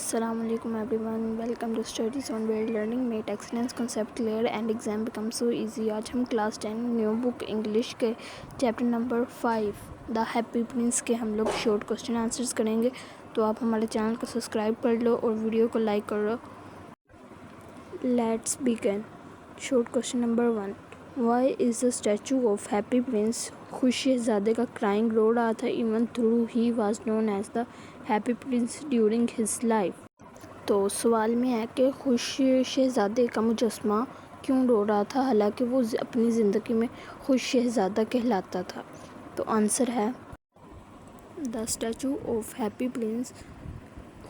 Assalamu alaikum everyone, welcome to Studies on World Learning. Make excellence concept clear and exam become so easy. आज हम class 10 new book English के chapter number 5 the happy Prince के हम लोग short question answers करेंगे। तो आप हमारे चैनल को सब्सक्राइब कर लो और वीडियो को लाइक कर लो। Let's begin. Short question number 1, why is the statue of happy prince? खुश शहजादे का क्राइंग रो रहा था even though he was known as the happy prince during his life. तो सवाल में है कि खुश शहजादे का मुजस्समा क्यों रो रहा था हालांकि वो अपनी ज़िंदगी में खुश शहजादा कहलाता था। तो आंसर है the statue of happy prince.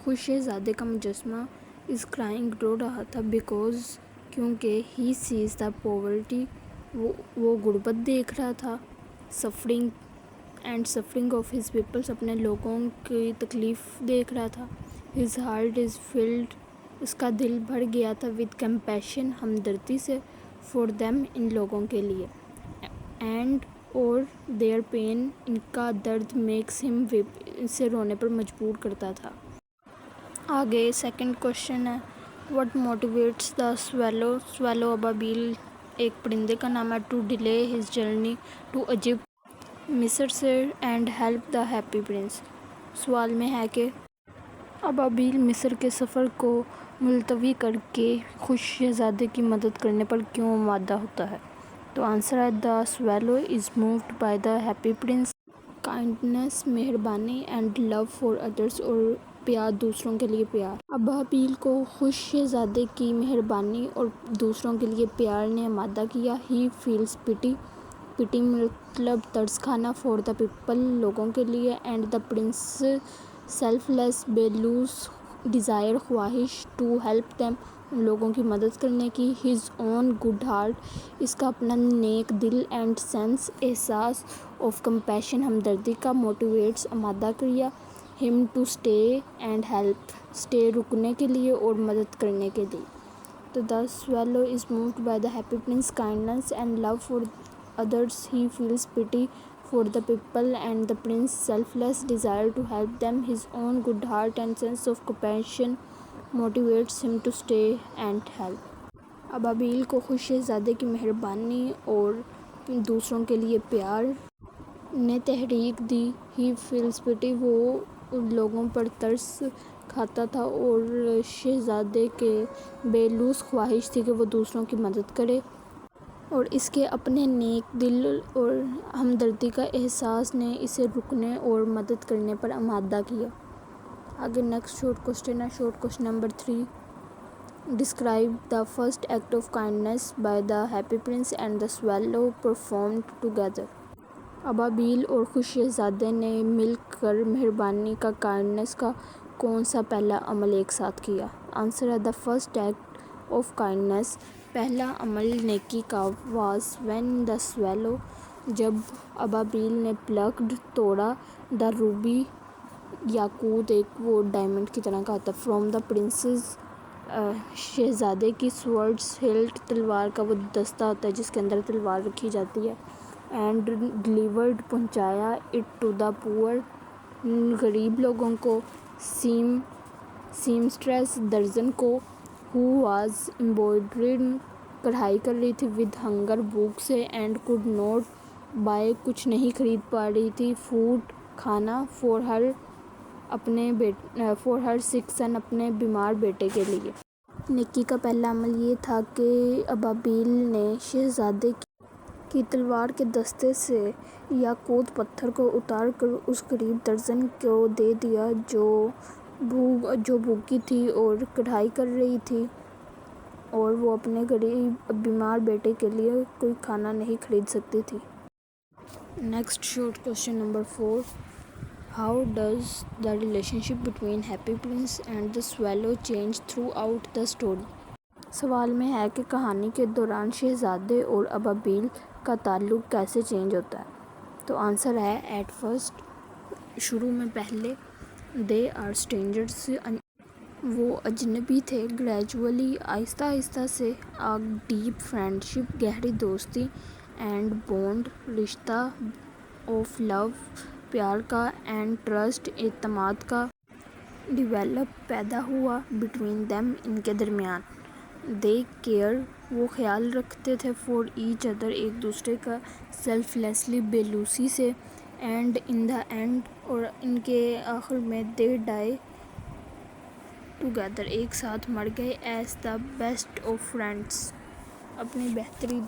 खुश शहजादे का मुजस्समा इज़ क्राइंग रो रहा था बिकॉज क्योंकि ही सीज द पॉवर्टी, वो गुर्बत देख रहा था, सफरिंग ऑफ हिज पीपल्स, अपने लोगों की तकलीफ़ देख रहा था। हिज हार्ट इज़ फिल्ड, उसका दिल भर गया था विद कंपैशन, हमदर्दी से, फॉर देम, इन लोगों के लिए, एंड और देयर पेन, इनका दर्द, मेक्स हिम विप, इसे रोने पर मजबूर करता था। आगे सेकंड क्वेश्चन है, what motivates the swallow? Swallow अबाबील एक परिंदे का नाम है। To delay his journey to Egypt, मिस्र से, and help the happy prince. सवाल में है कि अबाबील मिस्र के सफ़र को मुलतवी करके खुश शहजादे की मदद करने पर क्यों आमादा होता है? तो आंसर है the swallow is moved by the happy prince kindness, मेहरबानी, एंड लव फॉर अदर्स, और प्यार, दूसरों के लिए प्यार। अबाबील को खुश शहजादे की मेहरबानी और दूसरों के लिए प्यार ने आमादा किया। ही फील्स पिटी, पिटी मतलब तरस खाना, फॉर द पीपल, लोगों के लिए, एंड द प्रिंस सेल्फलेस, बेलूस डिज़ायर, ख्वाहिश, टू हेल्प देम, उन लोगों की मदद करने की। हिज ओन गुड हार्ट, इसका अपना नेक दिल, एंड सेंस, एहसास, ऑफ कंपैशन, हमदर्दी का, मोटिवेट्स, आमादा किया, him to stay and help, stay रुकने के लिए और मदद करने के लिए। तो the swallow is moved by the happy prince kindness and love for others, he feels pity for the people, and the prince selfless desire to help them. His own good heart and sense of compassion motivates him to stay and help. Ababeel को खुश शहजादे की मेहरबानी और दूसरों के लिए प्यार ने तहरीक दी। ही फील्स पिटी, वो उन लोगों पर तरस खाता था, और शहजादे के बेलूस ख्वाहिश थी कि वो दूसरों की मदद करे, और इसके अपने नेक दिल और हमदर्दी का एहसास ने इसे रुकने और मदद करने पर आमादा किया। आगे नेक्स्ट शॉर्ट क्वेश्चन है। Short question number 3, describe the first act of kindness bye the happy Prince and the swallow performed together. Ababeel और खुश शहजादे ने मिलकर मेहरबानी का, काइंडनेस का कौन सा पहला अमल एक साथ किया? आंसर है the first act of kindness, पहला अमल नेकी का, वाज व्हेन द स्वेलो, जब अबाबील ने प्लक्ड, तोड़ा, द रूबी, याकूत एक वो डायमंड की तरह का होता है, फ्रॉम द प्रिंसेस, शहजादे की, स्वर्ड्स हिल्ट, तलवार का वो दस्ता होता है जिसके अंदर तलवार रखी जाती है, एंड डिलीवर्ड, पहुंचाया, इट टू द पुअर, गरीब लोगों को, सीमस्ट्रेस, दर्जन को, हु वाज एम्ब्रॉयडरिंग, कढ़ाई कर रही थी, विद हंगर, भूख से, एंड कुड नॉट बाय, कुछ नहीं खरीद पा रही थी, फूड, खाना, फॉर हर सिक सन, अपने बीमार बेटे के लिए। नेकी का पहला अमल ये था कि अबाबील ने शहजादे की तलवार के दस्ते से याकूत पत्थर को उतार कर उस गरीब दर्जन को दे दिया जो भूखी थी और कढ़ाई कर रही थी, और वो अपने गरीब बीमार बेटे के लिए कोई खाना नहीं खरीद सकती थी। Next short question number 4, how does the relationship between happy Prince and the swallow change through out the story? सवाल में है कि कहानी के दौरान शहजादे और अबाबील का ताल्लुक़ कैसे चेंज होता है? तो आंसर है एट फर्स्ट, शुरू में पहले, दे आर स्ट्रेंजर्स, वो अजनबी थे, ग्रेजुअली, आहिस्ता आहिस्ता से, आ डीप फ्रेंडशिप, गहरी दोस्ती, एंड बॉन्ड, रिश्ता, ऑफ लव, प्यार का, एंड ट्रस्ट, एतमाद का, ڈیولپ پیدا ہوا بٹوین دیم ان کے درمیان. دے کیئر وہ خیال رکھتے تھے فار ایچ ادر ایک دوسرے کا سیلف لیسلی بے لوسی سے. اینڈ ان دا اینڈ اور ان کے آخر میں دے ڈائی ٹوگیدر ایک ساتھ مر گئے. As the best of friends اپنی بہتری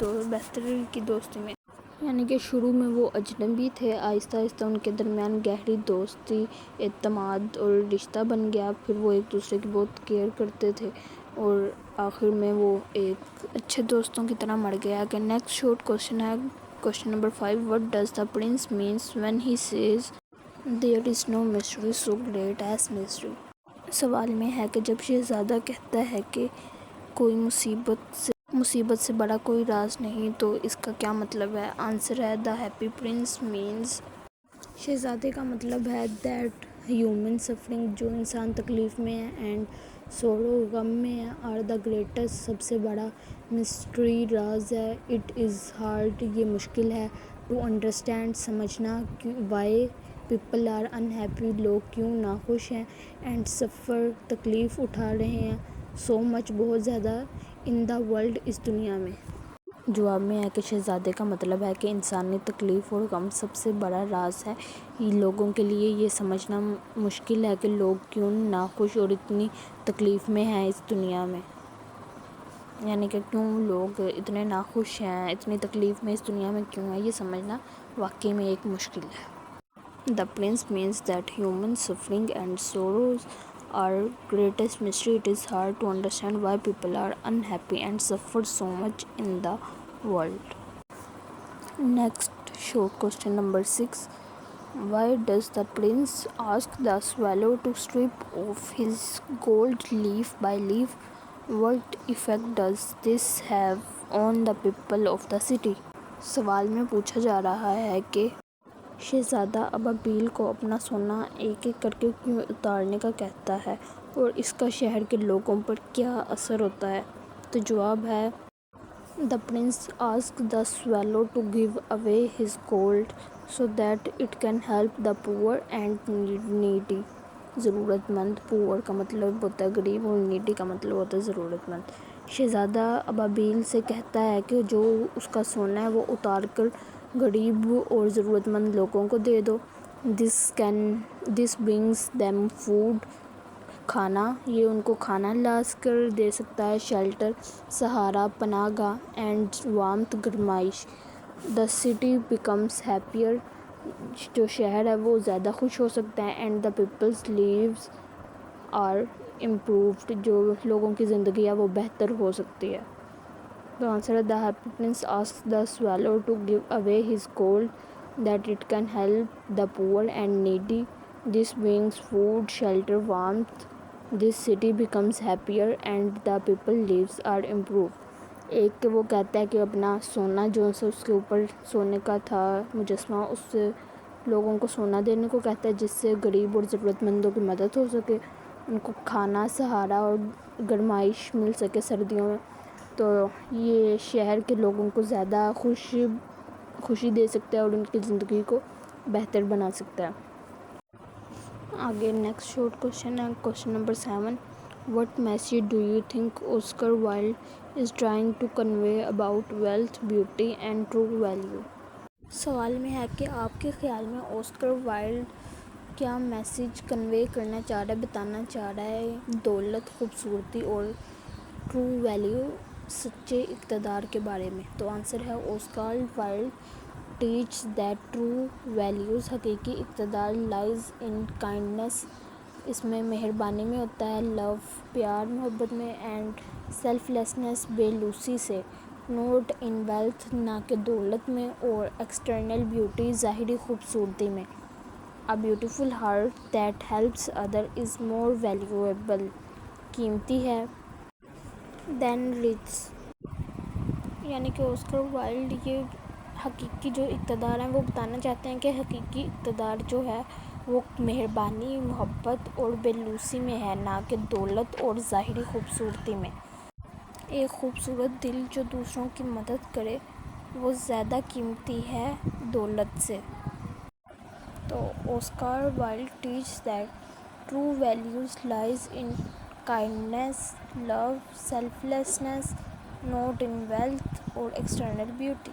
کی دوستی میں. یعنی کہ شروع میں وہ اجنبی تھے، آہستہ آہستہ ان کے درمیان گہری دوستی، اعتماد اور رشتہ بن گیا. پھر وہ ایک دوسرے کی بہت کیئر کرتے تھے اور آخر میں وہ ایک اچھے دوستوں کی طرح مر گیا. کہ نیکسٹ شارٹ کوشچن ہے question number 5. What does the prince means when he says there is no mystery so great as mystery. سوال میں ہے کہ جب شہزادہ کہتا ہے کہ کوئی مصیبت سے بڑا کوئی راز نہیں تو اس کا کیا مطلب ہے. آنسر ہے دا ہیپی پرنس مینس شہزادے کا مطلب ہے دیٹ ہیومن سفرنگ جو انسان تکلیف میں ہے اینڈ سورو غم میں ہے آر دا گریٹسٹ سب سے بڑا مسٹری راز ہے. اٹ از ہارڈ یہ مشکل ہے ٹو انڈرسٹینڈ سمجھنا وائی پیپل آر انہیپی لوگ کیوں ناخوش ہیں اینڈ سفر تکلیف اٹھا رہے ہیں سو مچ بہت زیادہ ان دا ورلڈ اس دنیا میں. جواب میں ہے کہ شہزادے کا مطلب ہے کہ انسانی تکلیف اور غم سب سے بڑا راز ہے. لوگوں کے لیے یہ سمجھنا مشکل ہے کہ لوگ کیوں ناخوش اور اتنی تکلیف میں ہیں اس دنیا میں. یعنی کہ کیوں لوگ اتنے ناخوش ہیں، اتنی تکلیف میں اس دنیا میں کیوں ہیں، یہ سمجھنا واقعی میں ایک مشکل ہے. The prince means that human suffering and sorrows are greatest mystery. It is hard to understand why people are unhappy and suffer so much in the world. Next short question number 6. Why does the prince ask the swallow to strip off his gold leaf by leaf? What effect does this have on the people of the city? سوال میں پوچھا جا رہا ہے کہ شہزادہ ابابیل کو اپنا سونا ایک ایک کر کے کیوں اتارنے کا کہتا ہے اور اس کا شہر کے لوگوں پر کیا اثر ہوتا ہے. تو جواب ہے the prince ask the swallow to give away his gold so that it can help the poor and needy. ضرورت مند. پور کا مطلب ہوتا ہے غریب اور نیڈی کا مطلب ہوتا ہے ضرورت مند. شہزادہ ابابیل سے کہتا ہے کہ جو اس کا سونا ہے وہ اتار کر غریب اور ضرورت مند لوگوں کو دے دو. دس برنگز دیم فوڈ کھانا یہ ان کو کھانا لا کر دے سکتا ہے. شیلٹر سہارا پناہ گاہ اینڈ وارمتھ گرمائش. دا سٹی بیکمز ہیپیئر جو شہر ہے وہ زیادہ خوش ہو سکتا ہے. And the people's lives are improved جو لوگوں کی زندگی ہے وہ بہتر ہو سکتی ہے. تو آنسر ہے the happy prince ask the swallow to give away his gold that it can help the poor and needy. This brings food shelter warmth. This city becomes happier and the people lives are improved. ایک کہ وہ کہتا ہے کہ اپنا سونا جو سا اس کے اوپر سونے کا تھا مجسمہ اس سے لوگوں کو سونا دینے کو کہتا ہے جس سے غریب اور ضرورت مندوں کی مدد ہو سکے، ان کو کھانا سہارا اور گرمائش مل سکے سردیوں میں. تو یہ شہر کے لوگوں کو زیادہ خوشی دے سکتا ہے اور ان کی زندگی کو بہتر بنا سکتا ہے. آگے نیکسٹ شارٹ کوشچن ہے question number 7. What message do you think Oscar Wilde is trying to convey about wealth beauty and true value. سوال میں ہے کہ آپ کے خیال میں آسکر وائلڈ کیا میسیج کنوے کرنا چاہ رہا ہے، بتانا چاہ رہا ہے دولت، خوبصورتی اور ٹرو ویلیو سچے اقتدار کے بارے میں. تو آنسر ہے Oscar Wilde teach that true values حقیقی اقتدار لائز ان کائنڈنیس اس میں مہربانی میں ہوتا ہے، لو پیار محبت میں، اینڈ سیلف لیسنس بے لوسی سے، نوٹ ان ویلتھ نہ کہ دولت میں، اور ایکسٹرنل بیوٹی ظاہری خوبصورتی میں. A beautiful heart that helps other is more valuable قیمتی ہے دین ریچز. یعنی کہ آسکر وائلڈ یہ حقیقی جو اقتدار ہیں وہ بتانا چاہتے ہیں کہ حقیقی اقتدار جو ہے وہ مہربانی محبت اور بے لوسی میں ہے، نہ کہ دولت اور ظاہری خوبصورتی میں. ایک خوبصورت دل جو دوسروں کی مدد کرے وہ زیادہ قیمتی ہے دولت سے. تو Oscar Wilde teach that true values lies in kindness, love, selflessness, not in wealth or external beauty.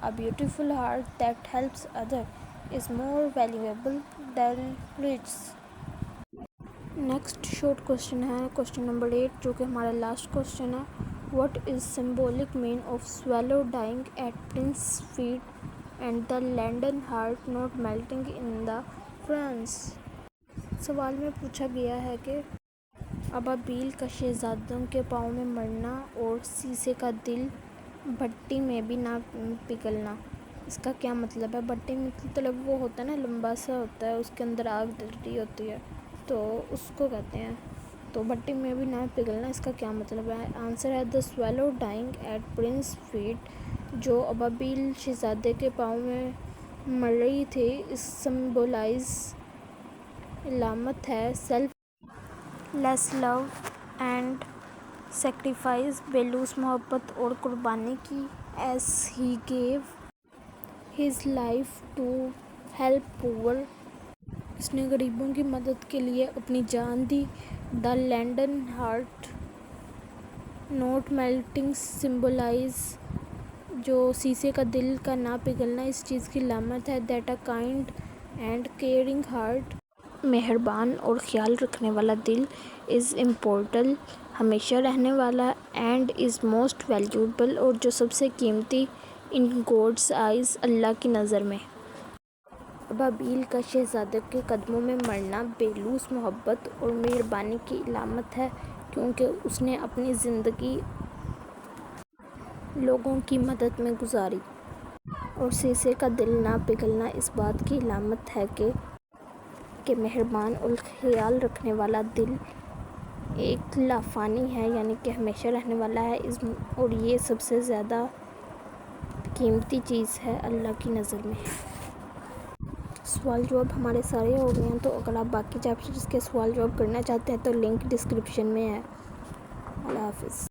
A beautiful heart that helps others is more valuable than riches. Next short question है question number 8 जो कि हमारा last question है. What is symbolic mean of swallow dying at prince feet and the leaden heart not melting in the furnace. सवाल में पूछा गया है कि अबाबील का शहजादों के पाँव में मरना और शीशे का दिल भट्टी में भी ना पिघलना, इसका क्या मतलब है. भट्टी मतलब वो होता है ना, लंबा सा होता है, उसके अंदर आग जल रही होती है, तो उसको कहते हैं. तो भट्टी में भी ना पिघलना, इसका क्या मतलब है. आंसर है the swallow dying at prince feet. जो अबाबील शहजादे के पाँव में मर रही थी, इस सिम्बोलाइज इलामत है selfless love and sacrifice, बेलूस मोहब्बत और कुर्बानी की. As he gave his life to help poor, इसने गरीबों की मदद के लिए अपनी जान दी. The leaden heart not melting symbolize, जो शीशे का दिल का ना पिघलना इस चीज़ की लामत है. That a kind and caring heart, मेहरबान और ख्याल रखने वाला दिल, इज़ इम्पोर्टल, हमेशा रहने वाला, एंड इज़ मोस्ट वैल्यूएबल, और जो सबसे कीमती, इन गॉड्स आइज़, अल्लाह की नज़र में. अबाबील का शहजादे के कदमों में मरना बेलूस मोहब्बत और मेहरबानी की इलामत है, क्योंकि उसने अपनी ज़िंदगी लोगों की मदद में गुजारी. और शीशे का दिल ना पिघलना इस बात की इलामत है कि मेहरबान और ख्याल रखने वाला दिल एक लाफानी है, यानी कि हमेशा रहने वाला है. और ये सबसे ज़्यादा कीमती चीज़ है अल्लाह की नज़र में. सवाल जवाब हमारे सारे हो गए हैं. तो अगर आप बाकी चैप्टर्स के सवाल जवाब करना चाहते हैं तो लिंक डिस्क्रिप्शन में है. अल्लाह हाफिज़.